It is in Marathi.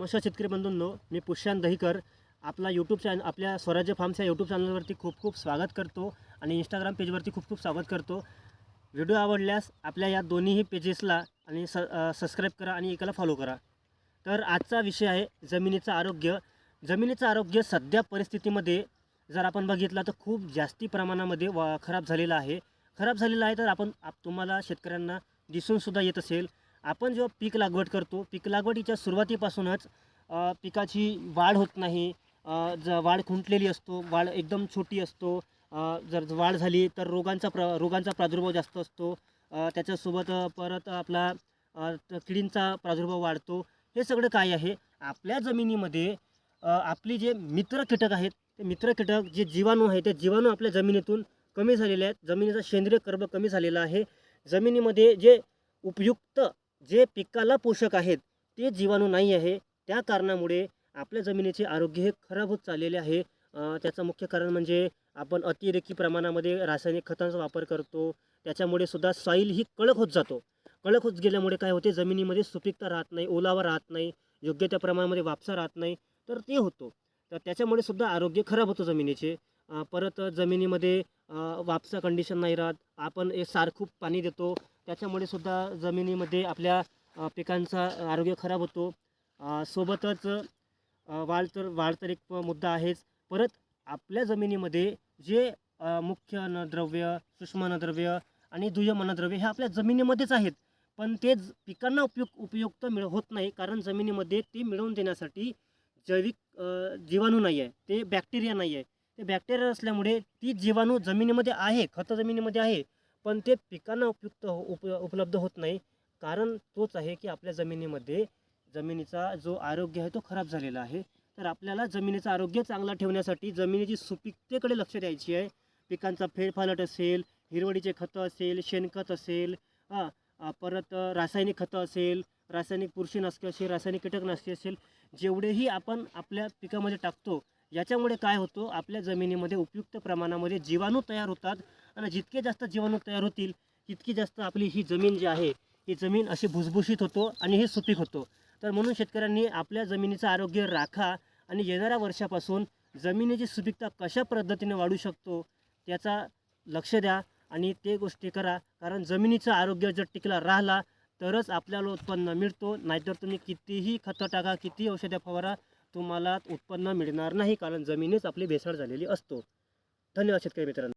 नमस्कार शेतकरी बंधूंनो, मी पुष्यांत दहीकर आपला आपल्या स्वराज्य फार्म्सच्या यूट्यूब चॅनलवरती खूप खूप स्वागत करतो आणि इंस्टाग्राम पेजवरती खूप खूप स्वागत करतो. व्हिडिओ आवडल्यास आपल्या या दोन्हीही पेजेसला आणि सबस्क्राईब करा आणि एकाला फॉलो करा. तर आजचा विषय आहे जमिनीचं आरोग्य. जमिनीचं आरोग्य सध्या परिस्थितीमध्ये जर आपण बघितलं तर खूप जास्ती प्रमाणामध्ये खराब झालेलं आहे. तर तुम्हाला शेतकऱ्यांना दिसूनसुद्धा येत असेल. आपण जेव्हा पीक लागवड करतो, पीक लागवडीच्या सुरुवातीपासूनच पिकाची वाढ होत नाही. वाढ खुंटलेली असतो, वाढ एकदम छोटी असतो. जर वाढ झाली तर रोगांचा प्रादुर्भाव जास्त असतो. त्याच्यासोबत परत आपला किडींचा प्रादुर्भाव वाढतो. हे सगळं काय आहे, आपल्या जमिनीमध्ये आपली जे मित्र कीटक आहेत, ते मित्र कीटक जे जीवाणू आहेत, ते जीवाणू आपल्या जमिनीतून कमी झालेले आहेत. जमिनीचा सेंद्रिय कर्ब कमी झालेला आहे. जमिनीमध्ये जे उपयुक्त जे पिकाला पोषक आहेत ते जीवाणू नाही आहे. त्या कारणामुळे आपल्या जमिनीचे आरोग्य हे खराब होत चाललेले आहे. त्याचं मुख्य कारण म्हणजे आपण अतिरेकी प्रमाणामध्ये रासायनिक खतांचा वापर करतो. त्याच्यामुळे सुद्धा सॉईल ही कडक होत जातो. कडक होत गेल्यामुळे काय होते, जमिनीमध्ये सुपीकता राहत नाही, ओलावा राहत नाही, योग्य त्या प्रमाणामध्ये वापसा राहत नाही, तर ते होतो. तर त्याच्यामुळे सुद्धा आरोग्य खराब होतं जमिनीचे. परत जमिनीमध्ये वापसा कंडिशन नाही राहत. आपण सारखूप पाणी देतो, त्याच्यामुळे सुद्धा जमिनीमध्ये आपल्या पिकांचा आरोग्य खराब होतो. सोबतच वाढ तर एक मुद्दा आहेच. परत आपल्या जमिनीमध्ये जे मुख्य अन्नद्रव्य, सूक्ष्म अन्नद्रव्य आणि दुय्यम अन्नद्रव्य हे आपल्या जमिनीमध्येच आहेत, पण ते पिकांना उपयुक्त होत नाही. कारण जमिनीमध्ये ते मिळवून देण्यासाठी जैविक जीवाणू नाही आहे, ते बॅक्टेरिया नाही आहे. ते बॅक्टेरिया असल्यामुळे ती जीवाणू जमिनीमध्ये आहे, खतं जमिनीमध्ये आहे, पण ते पिकांना उपलब्ध होत नाही. कारण तोच आहे की आपल्या जमिनीचा जो आरोग्य आहे तो खराब झालेला आहे. तर आपल्याला जमिनीचं आरोग्य चांगला ठेवण्यासाठी जमिनीची सुपीकतेकडे लक्ष द्यायची आहे. पिकांचा फेरफालट असेल, हिरवळीचे खतं असेल, शेणखत असेल, परत रासायनिक खतं असेल, रासायनिक बुरशीनाशके असेल, रासायनिक कीटकनाशके असेल, जेवढेही आपण आपल्या पिकामध्ये टाकतो, याच्यामुळे काय होतं, आपल्या जमिनीमध्ये उपयुक्त प्रमाणामध्ये जीवाणू तयार होतात. आणि जितके जास्त जीवाणू तयार होतील तितकी जास्त आपली ही जमीन जी आहे, ही जमीन अशी भुसभुशीत होतो आणि हे सुपीक होतो. तर म्हणून शेतकऱ्यांनी आपल्या जमिनीचं आरोग्य राखा आणि येणाऱ्या वर्षापासून जमिनीची सुपीकता कशा पद्धतीने वाढू शकतो त्याचा लक्ष द्या आणि ते गोष्टी करा. कारण जमिनीचं आरोग्य जर टिकला राहिला तरच आपल्याला उत्पन्न मिळतो. नाहीतर तुम्ही कितीही खतं टाका, कितीही औषधं फवारा, तुम्हाला उत्पन्न मिळणार नाही. कारण जमिनीच आपली भेसळ झालेली असतो. धन्यवाद शेतकरी मित्रांनो.